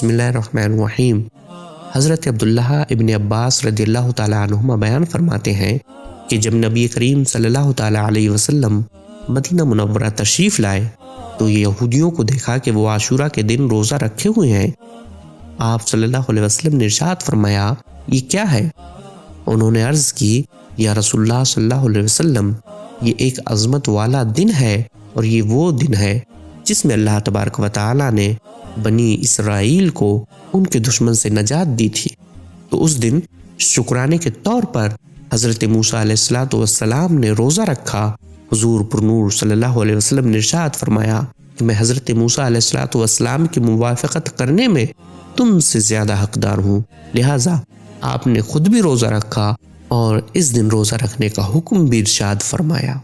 بسم اللہ الرحمن الرحیم۔ حضرت عبداللہ ابن عباس رضی اللہ تعالیٰ عنہما بیان فرماتے ہیں کہ جب نبی کریم صلی اللہ تعالیٰ علیہ وسلم مدینہ منورہ تشریف لائے تو یہ یہودیوں کو دیکھا کہ وہ عاشورہ کے دن روزہ رکھے ہوئے ہیں۔ آپ صلی اللہ علیہ وسلم نے ارشاد فرمایا، یہ کیا ہے؟ انہوں نے عرض کی، یا رسول اللہ صلی اللہ علیہ وسلم، یہ ایک عظمت والا دن ہے اور یہ وہ دن ہے جس میں اللہ تبارک و تعالیٰ نے بنی اسرائیل کو ان کے دشمن سے نجات دی تھی۔ تو اس دن شکرانے کے طور پر حضرت موسیٰ علیہ السلام نے روزہ رکھا۔ حضور پر نور صلی اللہ علیہ وسلم نے ارشاد فرمایا کہ میں حضرت موسیٰ علیہ السلام کی موافقت کرنے میں تم سے زیادہ حقدار ہوں، لہٰذا آپ نے خود بھی روزہ رکھا اور اس دن روزہ رکھنے کا حکم بھی ارشاد فرمایا۔